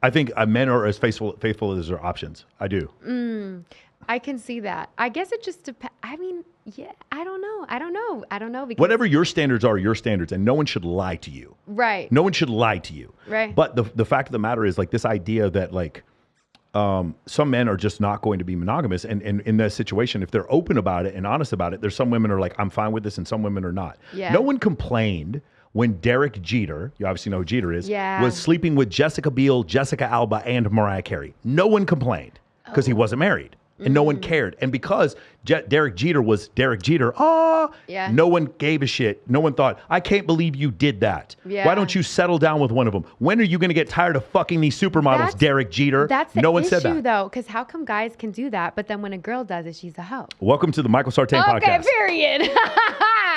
I think men are as faithful as their options. I do. I can see that. I guess it just depends. I mean, yeah, I don't know. Because Whatever your standards are, your standards, and no one should lie to you. Right. No one should lie to you. Right. But the fact of the matter is, like, this idea that, like, some men are just not going to be monogamous. And in that situation, if they're open about it and honest about it, there's some women are like, I'm fine with this, and some women are not. Yeah. No one complained when Derek Jeter, you obviously know who Jeter is, was sleeping with Jessica Biel, Jessica Alba, and Mariah Carey. No one complained because he wasn't married. And no one cared. And because Derek Jeter was Derek Jeter, no one gave a shit. No one thought, I can't believe you did that. Yeah. Why don't you settle down with one of them? When are you going to get tired of fucking these supermodels, Derek Jeter? That's the no one issue, said that. though, because how come guys can do that, but then when a girl does it, she's a hoe? Welcome to the Michael Sartain podcast. Okay, period.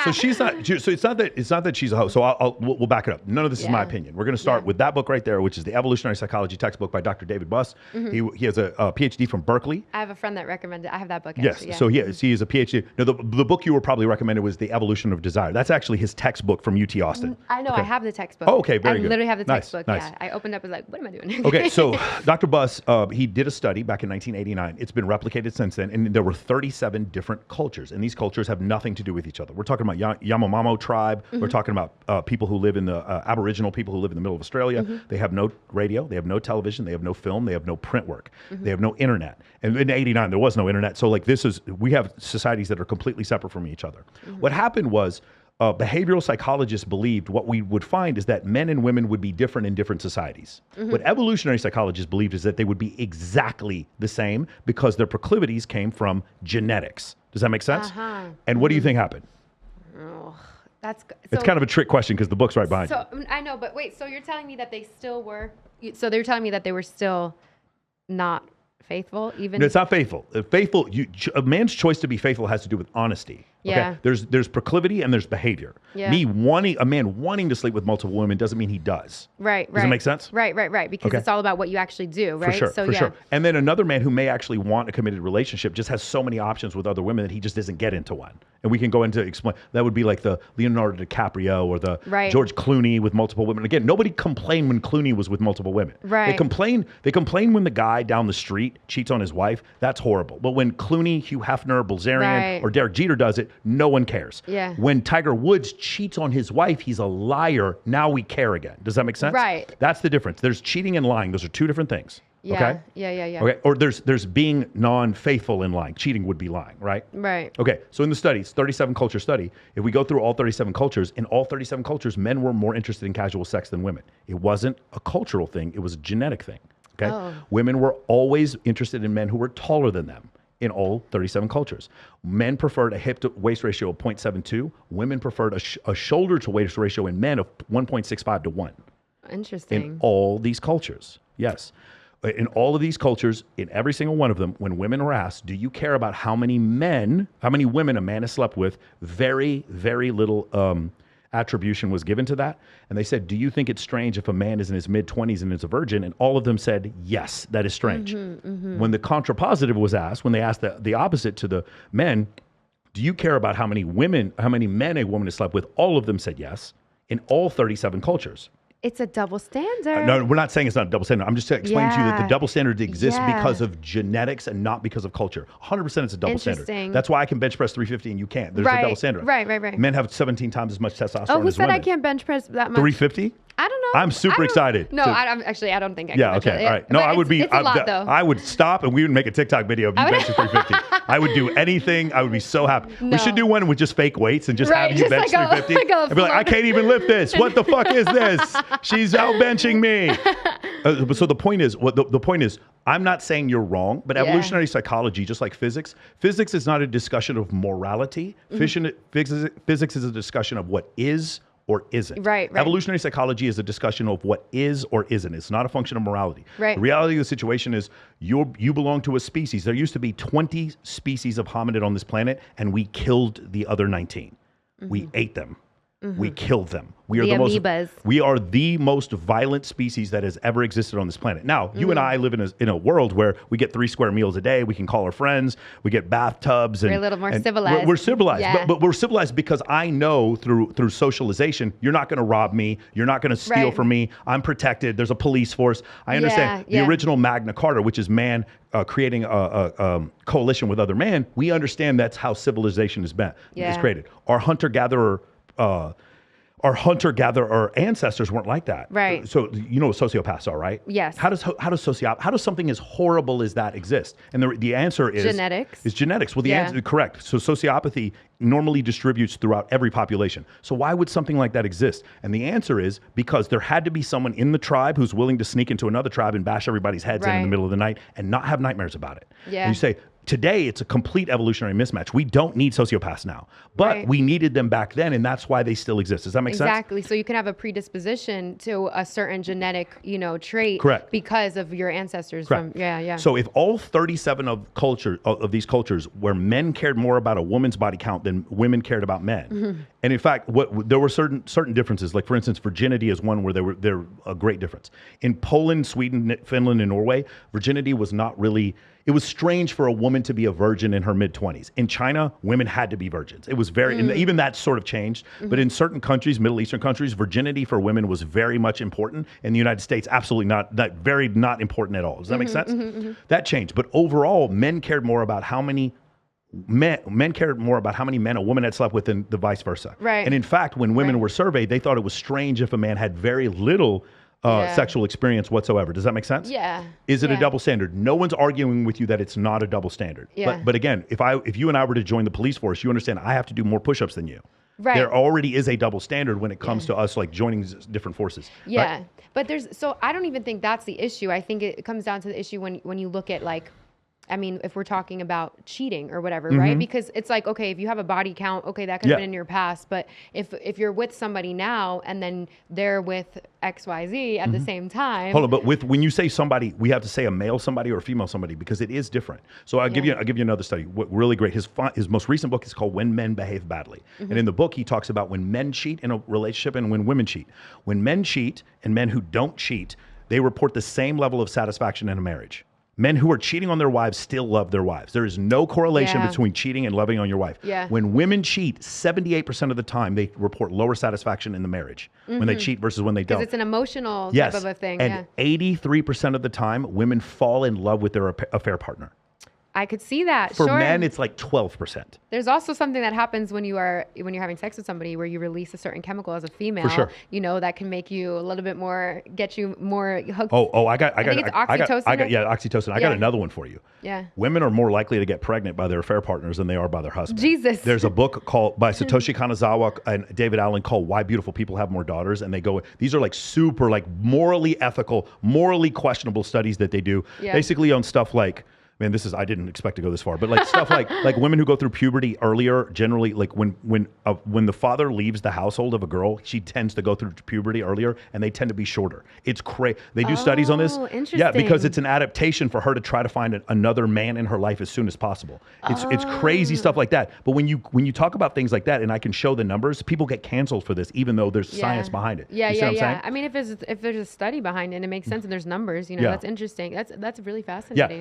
So she's not. So it's not that she's a hoe. So we'll back it up. None of this is my opinion. We're going to start with that book right there, which is the Evolutionary Psychology textbook by Dr. David Buss. He has a PhD from Berkeley. I have a friend that recommended. I have that book. Yes. Actually, yeah. So he is a PhD. No, the book you were probably recommended was The Evolution of Desire. That's actually his textbook from UT Austin. I know. Okay. I have the textbook. Oh, okay. Very good. I literally have the Nice, textbook. nice. Yeah. I opened up and was like, what am I doing? Okay, so Dr. Buss, he did a study back in 1989. It's been replicated since then, and there were 37 different cultures, and these cultures have nothing to do with each other. We're talking about Yanomamo tribe. We're talking about people who live in the Aboriginal people who live in the middle of Australia. They have no radio. They have no television. They have no film. They have no print work. They have no internet. And in 89, there was no internet. So, like, we have societies that are completely separate from each other. What happened was, behavioral psychologists believed what we would find is that men and women would be different in different societies. What evolutionary psychologists believed is that they would be exactly the same because their proclivities came from genetics. Does that make sense? And what do you think happened? Oh, that's good. It's kind of a trick question because the book's right behind you. So I know, but wait. So you're telling me that they still were? So they're telling me that they were still not faithful, even? No, it's not faithful. Faithful. A man's choice to be faithful has to do with honesty. Yeah. Okay? There's proclivity and there's behavior. Yeah. A man wanting to sleep with multiple women doesn't mean he does. Right. Does it make sense? Right. Because it's all about what you actually do, right? For sure. And then another man who may actually want a committed relationship just has so many options with other women that he just doesn't get into one. And we can go into explain. That would be like the Leonardo DiCaprio or the George Clooney with multiple women. Again, nobody complained when Clooney was with multiple women. Right. They complain when the guy down the street cheats on his wife. That's horrible. But when Clooney, Hugh Hefner, Bilzerian, or Derek Jeter does it, no one cares. Yeah. When Tiger Woods cheats on his wife, he's a liar. Now we care again. Does that make sense? Right. That's the difference. There's cheating and lying. Those are two different things. Yeah. Okay? Yeah. Okay. Or there's being non-faithful in lying. Cheating would be lying, right? Right. Okay. So in the studies, 37 culture study, if we go through all 37 cultures, in all 37 cultures, men were more interested in casual sex than women. It wasn't a cultural thing. It was a genetic thing. Okay. Oh. Women were always interested in men who were taller than them in all 37 cultures. Men preferred a hip to waist ratio of 0.72. Women preferred a shoulder to waist ratio in men of 1.65 to 1. Interesting. In all these cultures. Yes. In all of these cultures, in every single one of them, when women were asked, do you care about how many women a man has slept with? Very, very little attribution was given to that. And they said, do you think it's strange if a man is in his mid-20s and is a virgin? And all of them said, yes, that is strange. When the contrapositive was asked, when they asked the opposite to the men, do you care about how many men a woman has slept with? All of them said yes, in all 37 cultures. It's a double standard. No, we're not saying it's not a double standard. I'm just explaining to you that the double standard exists because of genetics and not because of culture. 100% it's a double standard. That's why I can bench press 350 and you can't. There's a double standard. Right. Men have 17 times as much testosterone as women. Oh, who said I can't bench press that much? 350? I don't know. I'm super excited. No, I don't think I can. Yeah, okay, all right. No, I would be. It's a lot, though. I would stop and we would make a TikTok video of you benching 350. I would do anything. I would be so happy. No. We should do one with just fake weights and just have you bench 350. And be like, I can't even lift this. What the fuck is this? She's out benching me. So the point is, I'm not saying you're wrong, but evolutionary psychology, just like physics is not a discussion of morality. Physics is a discussion of what is or isn't. Right. Evolutionary psychology is a discussion of what is or isn't. It's not a function of morality. Right. The reality of the situation is you belong to a species. There used to be 20 species of hominid on this planet, and we killed the other 19. We ate them. we kill them. We are The amoebas. we are the most violent species that has ever existed on this planet. Now, you and I live in a world where we get 3 square meals a day. We can call our friends. We get bathtubs. And We're a little more and civilized. We're civilized, Yeah. but we're civilized because I know through socialization, you're not going to rob me. You're not going to steal Right. from me. I'm protected. There's a police force. I understand Yeah. the original Magna Carta, which is man creating a coalition with other man. We understand that's how civilization is Yeah. created. Our hunter-gatherer ancestors weren't like that. Right. So you know what sociopaths are, right? Yes. How does something as horrible as that exist? And the answer is Genetics. Is genetics. Well, the Yeah. answer correct. So sociopathy normally distributes throughout every population. So why would something like that exist? And the answer is because there had to be someone in the tribe who's willing to sneak into another tribe and bash everybody's heads in the Right. middle of the night and not have nightmares about it. Yeah. And you say, today, it's a complete evolutionary mismatch. We don't need sociopaths now, but Right. we needed them back then, and that's why they still exist. Does that make sense? Exactly. So you can have a predisposition to a certain genetic, trait. Correct. Because of your ancestors. Correct. Yeah. So if all 37 of these cultures where men cared more about a woman's body count than women cared about men, Mm-hmm. and in fact, there were certain differences. Like for instance, virginity is one where there a great difference. In Poland, Sweden, Finland, and Norway, virginity was not really. It was strange for a woman to be a virgin in her mid-20s. In China, women had to be virgins. It was very, and even that sort of changed. But in certain countries, Middle Eastern countries, virginity for women was very much important. In the United States, absolutely not important at all. Does that make sense? That changed. But overall, men cared more about how many men cared more about how many men a woman had slept with than the vice versa. Right. And in fact, when women Right. were surveyed, they thought it was strange if a man had very little Yeah. sexual experience whatsoever. Does that make sense? Yeah. Is it a Yeah. double standard? No one's arguing with you that it's not a double standard. Yeah. But again, if you and I were to join the police force, you understand I have to do more push-ups than you. Right. There already is a double standard when it comes to us like joining different forces. right? Yeah. But so I don't even think that's the issue. I think it comes down to the issue when you look at if we're talking about cheating or whatever, right? Because it's like, okay, if you have a body count, okay, that could have Yeah. been in your past. But if you're with somebody now and then they're with XYZ at the same time. Hold on, but when you say somebody, we have to say a male somebody or a female somebody because it is different. So I'll give you another study. Really great. His most recent book is called When Men Behave Badly, and in the book he talks about when men cheat in a relationship and when women cheat. When men cheat and men who don't cheat, they report the same level of satisfaction in a marriage. Men who are cheating on their wives still love their wives. There is no correlation Yeah. between cheating and loving on your wife. Yeah. When women cheat, 78% of the time they report lower satisfaction in the marriage when they cheat versus when they don't. Because it's an emotional Yes. type of a thing. And Yeah. 83% of the time, women fall in love with their affair partner. I could see that. For sure. men, it's like 12%. There's also something that happens when you're having sex with somebody where you release a certain chemical as a female. sure. That can make you a little bit more, get you more hooked. I think it's oxytocin. Oxytocin. I got Yeah. another one for you. Yeah. Women are more likely to get pregnant by their affair partners than they are by their husband. Jesus. There's a book by Satoshi Kanazawa and David Allen called Why Beautiful People Have More Daughters. And they go, these are like super like morally ethical, morally questionable studies that they do. Yeah. Basically on stuff like, man, I didn't expect to go this far, but like stuff like women who go through puberty earlier, generally like when the father leaves the household of a girl, she tends to go through puberty earlier, and they tend to be shorter. It's crazy. They do studies on this. Oh, Yeah, because interesting. it's an adaptation for her to try to find another man in her life as soon as possible. It's crazy stuff like that. But when you talk about things like that, and I can show the numbers, people get canceled for this, even though there's science behind it. Yeah, You see what I'm saying? I mean, if there's a study behind it and it makes sense and there's numbers, Yeah. that's interesting. That's really fascinating.